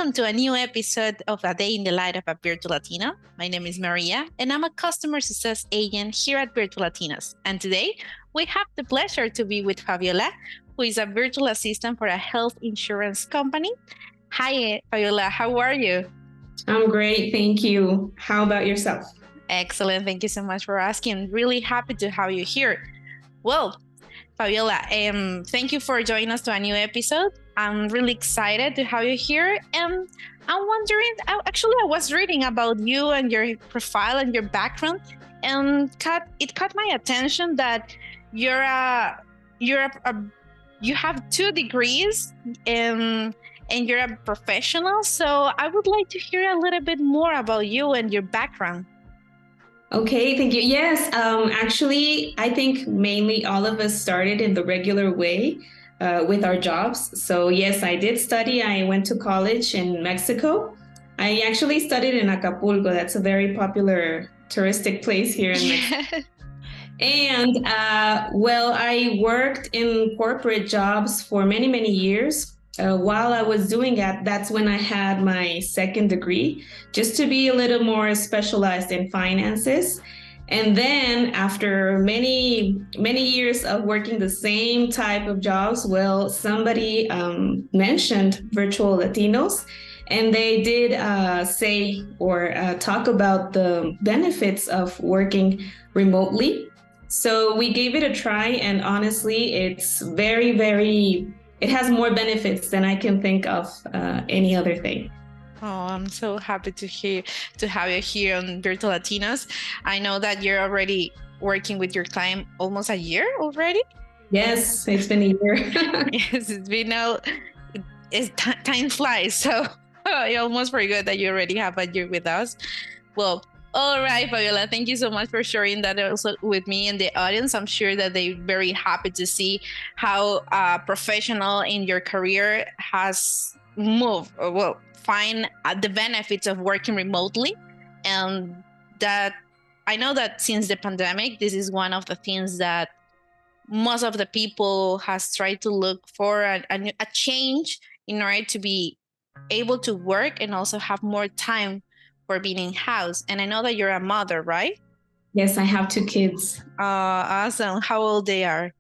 welcome to a new episode of A Day in the Life of a Virtual Latino. My name is Maria, and I'm a customer success agent here at Virtual Latinos. And today, we have the pleasure to be with Fabiola, who is a virtual assistant for a health insurance company. Hi, Fabiola, how are you? I'm great, thank you. How about yourself? Excellent, thank you so much for asking. Really happy to have you here. Well, Fabiola, thank you for joining us to a new episode. I'm really excited to have you here. And I'm wondering, I was reading about you and your profile and your background, and it caught my attention that you have 2 degrees and you're a professional. So I would like to hear a little bit more about you and your background. Okay, thank you. Yes, actually, I think mainly all of us started in the regular way with our jobs. So yes, I did study. I went to college in Mexico. I actually studied in Acapulco. That's a very popular touristic place here in Mexico. And I worked in corporate jobs for many, many years. While I was doing that, that's when I had my second degree, just to be a little more specialized in finances. And then after many, many years of working the same type of jobs, somebody mentioned Virtual Latinos, and they did say or talk about the benefits of working remotely. So we gave it a try, and honestly, it's very, very, it has more benefits than I can think of any other thing. Oh, I'm so happy to have you here on Virtual Latinos. I know that you're already working with your client almost a year already. Yes, it's been a year. Yes, it's been time flies. So I almost forgot that you already have a year with us. Well, all right, Fabiola, thank you so much for sharing that also with me and the audience. I'm sure that they're very happy to see how a professional in your career has moved, find the benefits of working remotely. And that I know that since the pandemic, this is one of the things that most of the people has tried to look for a change in order to be able to work and also have more time for being in house. And I know that you're a mother, right? Yes, I have 2 kids. Awesome. How old they are?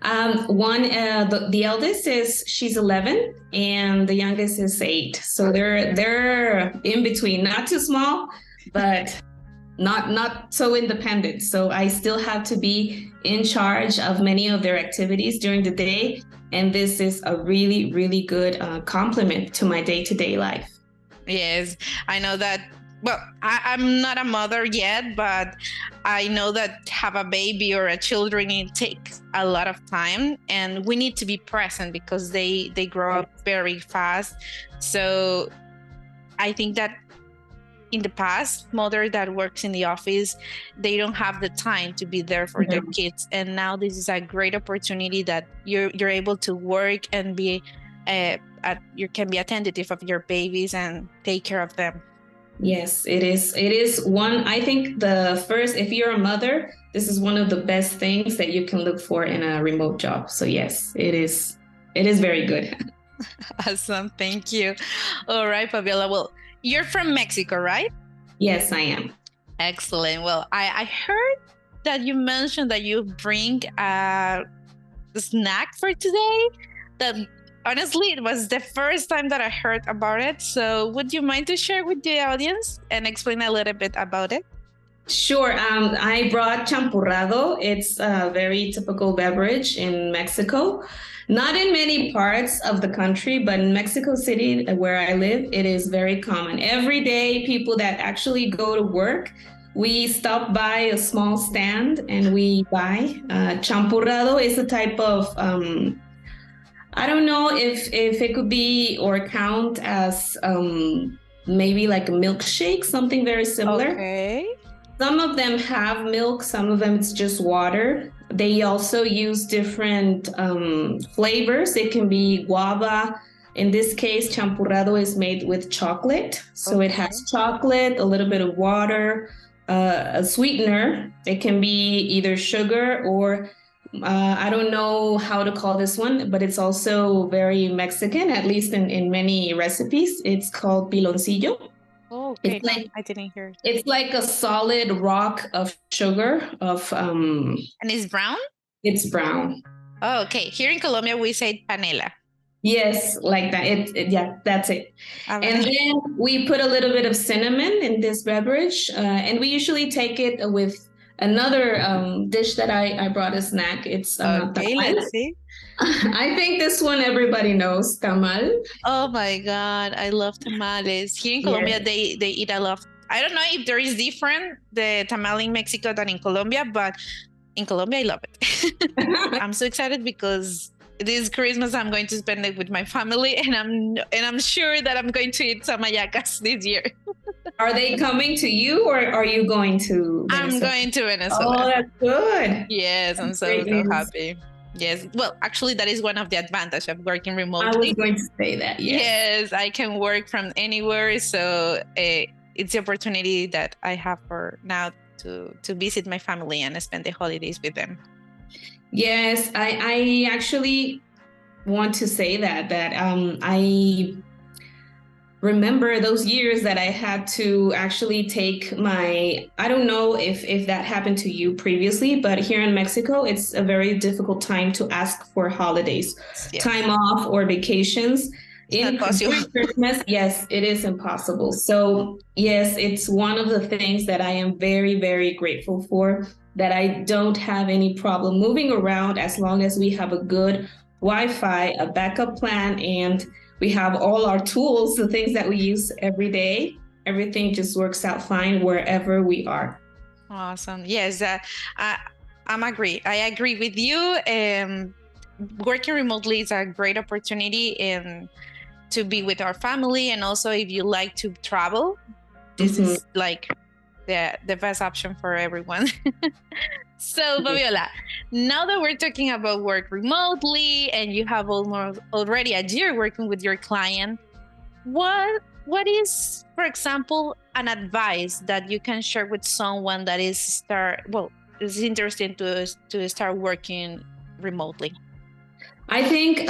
One, the eldest she's 11, and the youngest is 8. So they're in between, not too small, but not so independent. So I still have to be in charge of many of their activities during the day. And this is a really, really good complement to my day-to-day life. Yes, I know that. Well, I'm not a mother yet, but I know that have a baby or a children, it takes a lot of time, and we need to be present because they grow up very fast. So I think that in the past, mother that works in the office, they don't have the time to be there for their kids. And now this is a great opportunity that you're able to work and be you can be attentive of your babies and take care of them. Yes, it is. It is one, I think if you're a mother, this is one of the best things that you can look for in a remote job. So yes, it is very good. Awesome. Thank you. All right, Fabiola. Well, you're from Mexico, right? Yes, I am. Excellent. Well, I heard that you mentioned that you bring a snack for today. That honestly, it was the first time that I heard about it. So would you mind to share with the audience and explain a little bit about it? Sure. I brought champurrado. It's a very typical beverage in Mexico. Not in many parts of the country, but in Mexico City, where I live, it is very common. Every day, people that actually go to work, we stop by a small stand and we buy. Champurrado is a type of, I don't know if it could be or count as maybe like a milkshake, something very similar. Okay. Some of them have milk, some of them it's just water. They also use different flavors. It can be guava. In this case, champurrado is made with chocolate. So It has chocolate, a little bit of water, a sweetener. It can be either sugar or I don't know how to call this one, but it's also very Mexican, at least in many recipes. It's called piloncillo. Oh, It's okay. No, like I didn't hear. it's like a solid rock of sugar of And it's brown? it's brown. Oh, okay. Here in Colombia, we say panela. Yes, like that. Yeah, that's it. Ah, And vale. then we put a little bit of cinnamon in this beverage, and we usually take it with another dish that I brought a snack. It's Okay, let's tamal. see. I think this one everybody knows, tamal. Oh my God, I love tamales. Here in Colombia, Yes. they eat a lot. I don't know if there is different the tamal in Mexico than in Colombia, but in Colombia, I love it. I'm so excited because this Christmas I'm going to spend it with my family, and I'm sure that I'm going to eat some ayacas this year. Are they coming to you or are you going to I'm Venezuela? going to Oh, Venezuela. that's good. Yes, I'm That's great so news. happy. Yes. Well, actually, that is one of the advantages of working I was remotely. going to say that, yes. Yes, I can work from anywhere. So it's the opportunity that I have for now to visit my family and spend the holidays with them. Yes, I actually want to say that I remember those years that I had to actually take my, I don't know if that happened to you previously, but here in Mexico, it's a very difficult time to ask for holidays, Yes, time off or vacations. it's not In possible. during Christmas, yes, it is impossible. So yes, it's one of the things that I am very, very grateful for, that I don't have any problem moving around as long as we have a good Wi-Fi, a backup plan, and we have all our tools, the things that we use every day. Everything just works out fine wherever we are. Awesome. Yes, I, I agree with you. Working remotely is a great opportunity and to be with our family. And also, if you like to travel, this Mhm. is like the best option for everyone. So, Fabiola, now that we're talking about work remotely and you have almost already a year working with your client, what is, for example, an advice that you can share with someone that is interested to start working remotely? I think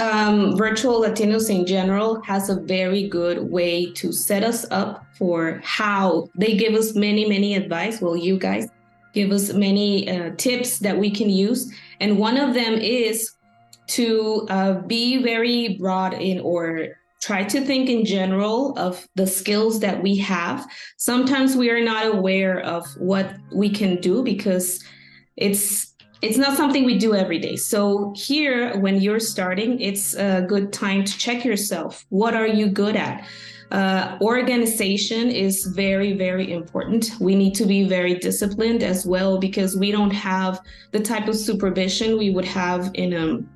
Virtual Latinos in general has a very good way to set us up for how they give us many, many advice. Well, you guys give us many tips that we can use. And one of them is to be very broad in, or try to think in general of the skills that we have. Sometimes we are not aware of what we can do because it's it's not something we do every day. So here, when you're starting, it's a good time to check yourself. What are you good at? Organization is very, very important. We need to be very disciplined as well because we don't have the type of supervision we would have in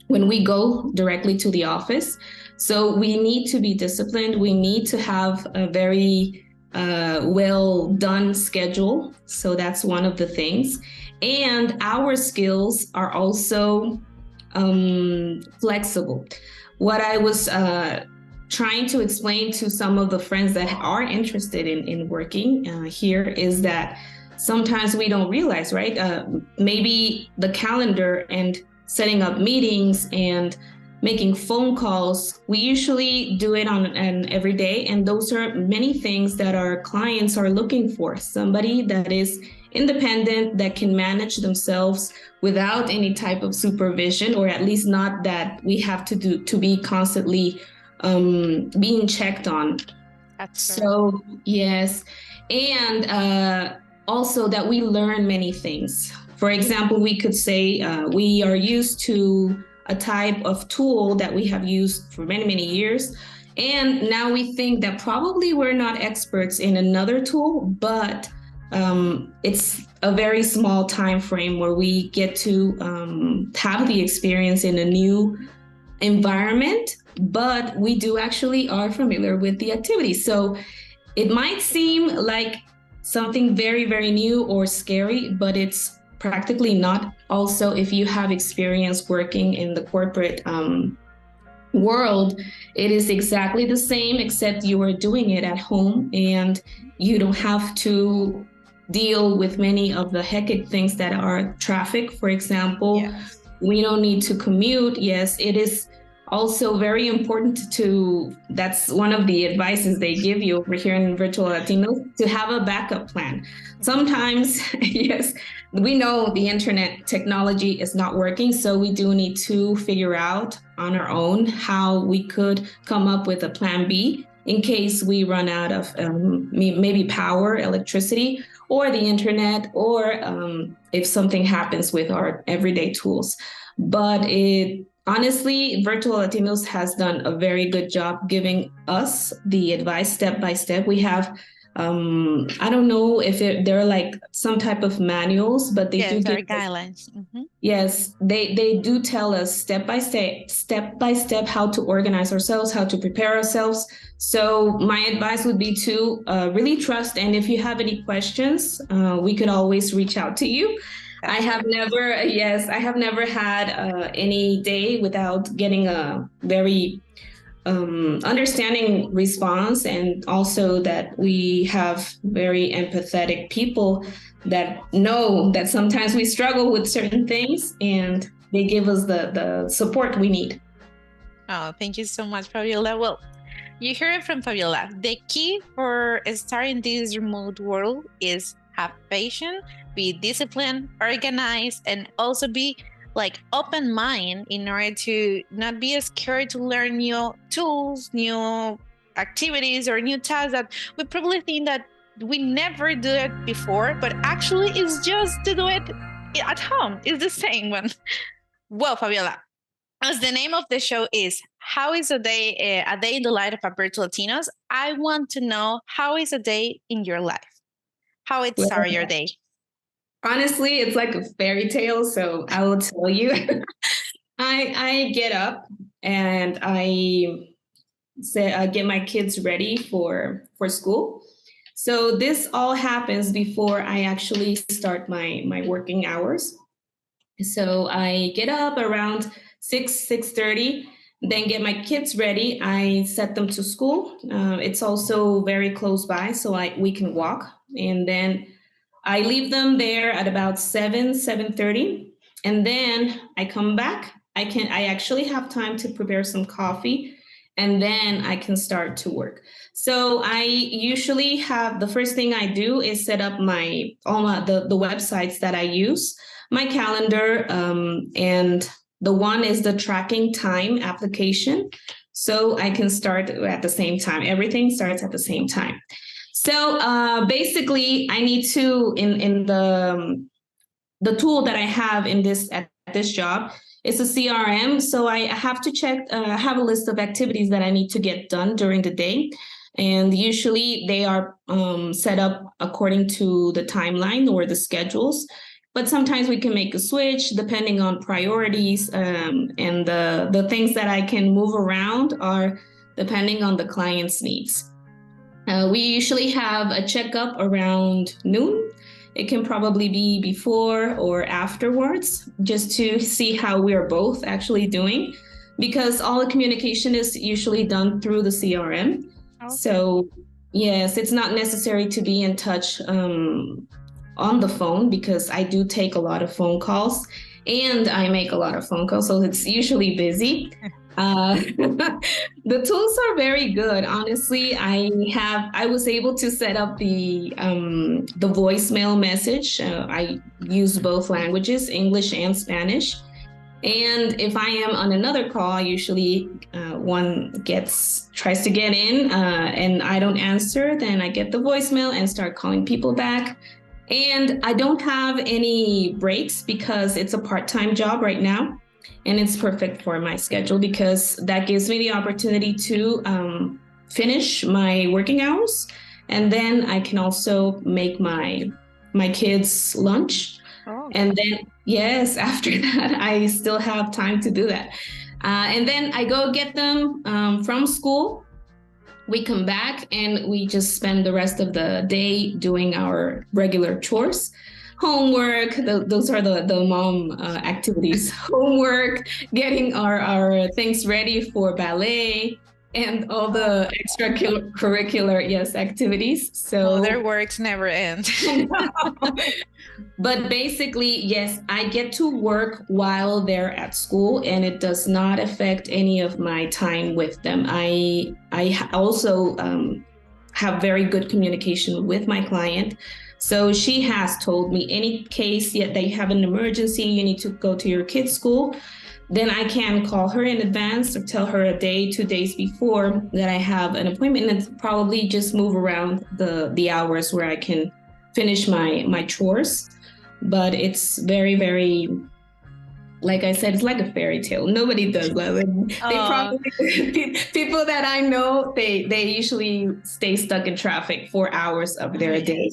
when we go directly to the office. So we need to be disciplined. We need to have a very well done schedule. So that's one of the things. And our skills are also flexible. What I was trying to explain to some of the friends that are interested in working here is that sometimes we don't realize, right? Maybe the calendar and setting up meetings and making phone calls, we usually do it on an every day. And those are many things that our clients are looking for. Somebody that is independent, that can manage themselves without any type of supervision, or at least not that we have to do to be constantly being checked on. That's correct. So yes, and also that we learn many things. For example, we could say we are used to a type of tool that we have used for many, many years. And now we think that probably we're not experts in another tool, but it's a very small time frame where we get to have the experience in a new environment, but we do actually are familiar with the activity. So it might seem like something very, very new or scary, but it's practically not. Also, if you have experience working in the corporate world, it is exactly the same, except you are doing it at home and you don't have to deal with many of the hectic things that are traffic, for example. Yes. We don't need to commute. Yes, it is also very important to, that's one of the advices they give you over here in Virtual Latino, to have a backup plan. Sometimes, yes, we know the internet technology is not working, so we do need to figure out on our own how we could come up with a plan B in case we run out of maybe power, electricity, or the internet, or if something happens with our everyday tools. But it honestly, Virtual Latinos has done a very good job giving us the advice step by step. We have, I don't know if they're like some type of manuals, but they do Yes, give our guidelines. yes, they do tell us step by step how to organize ourselves, how to prepare ourselves. So my advice would be to really trust, and if you have any questions, we could always reach out to you. I have never, yes, I have never had any day without getting a very understanding response, and also that we have very empathetic people that know that sometimes we struggle with certain things, and they give us the support we need. Oh, thank you so much, Fabiola. Well, you heard it from Fabiola. The key for starting this remote world is have patience, be disciplined, organized, and also be like open mind in order to not be scared to learn new tools, new activities, or new tasks that we probably think that we never do it before, but actually it's just to do it at home. It's the same one. Well, Fabiola, as the name of the show is, how is a day in the life of a Virtual Latinos? I want to know, how is a day in your life? How it Well, started your day? honestly, it's like a fairy tale, so I will tell you. I get up and I say I get my kids ready for school. So this all happens before I actually start my working hours. So I get up around 6:30, then get my kids ready. I set them to school. It's also very close by, so we can walk. And then I leave them there at about 7:30, and then I come back. I actually have time to prepare some coffee, and then I can start to work. So I usually have, the first thing I do is set up the websites that I use, my calendar, and the one is the tracking time application. So I can start at the same time. Everything starts at the same time. So basically, I need to in the tool that I have in this at this job is a CRM. So I have to check. Have a list of activities that I need to get done during the day, and usually they are set up according to the timeline or the schedules. But sometimes we can make a switch depending on priorities, and the things that I can move around are depending on the client's needs. We usually have a checkup around noon. It can probably be before or afterwards, just to see how we are both actually doing, because all the communication is usually done through the CRM. Okay. So, yes, it's not necessary to be in touch on the phone, because I do take a lot of phone calls and I make a lot of phone calls, so it's usually busy. The tools are very good. Honestly, I was able to set up the voicemail message. I use both languages, English and Spanish. And if I am on another call, usually one tries to get in, and I don't answer, then I get the voicemail and start calling people back. And I don't have any breaks because it's a part-time job right now. And it's perfect for my schedule because that gives me the opportunity to finish my working hours. And then I can also make my kids' lunch. Oh. And then, yes, after that, I still have time to do that. And then I go get them from school. We come back and we just spend the rest of the day doing our regular chores. Homework, those are the mom activities. Homework, getting our things ready for ballet. and all the extracurricular, yes, activities. So their works never end. But basically, yes, I get to work while they're at school, and it does not affect any of my time with them. I also have very good communication with my client. So she has told me, any case yet that you have an emergency, you need to go to your kid's school, then I can call her in advance or tell her a day, 2 days before that I have an appointment, and probably just move around the hours where I can finish my chores. But it's very, very, like I said, it's like a fairy tale. Nobody does that. They probably, people that I know, they usually stay stuck in traffic for hours of their day.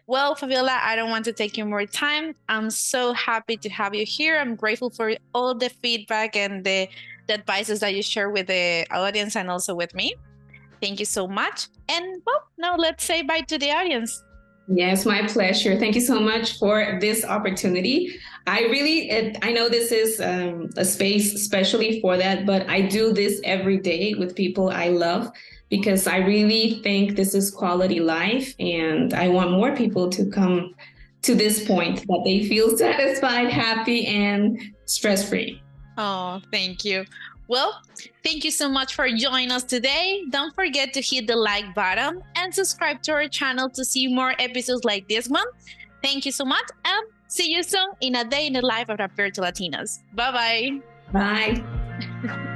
Well, Fabiola, I don't want to take you more time. I'm so happy to have you here. I'm grateful for all the feedback and the advices that you share with the audience and also with me. Thank you so much. And well, now let's say bye to the audience. Yes, my pleasure. Thank you so much for this opportunity. I know this is a space especially for that, but I do this every day with people I love because I really think this is quality life, and I want more people to come to this point that they feel satisfied, happy, and stress-free. Oh, thank you. Well, thank you so much for joining us today. Don't forget to hit the like button and subscribe to our channel to see more episodes like this one. Thank you so much, and see you soon in a day in the life of the Virtual Latinos. Bye-bye. Bye.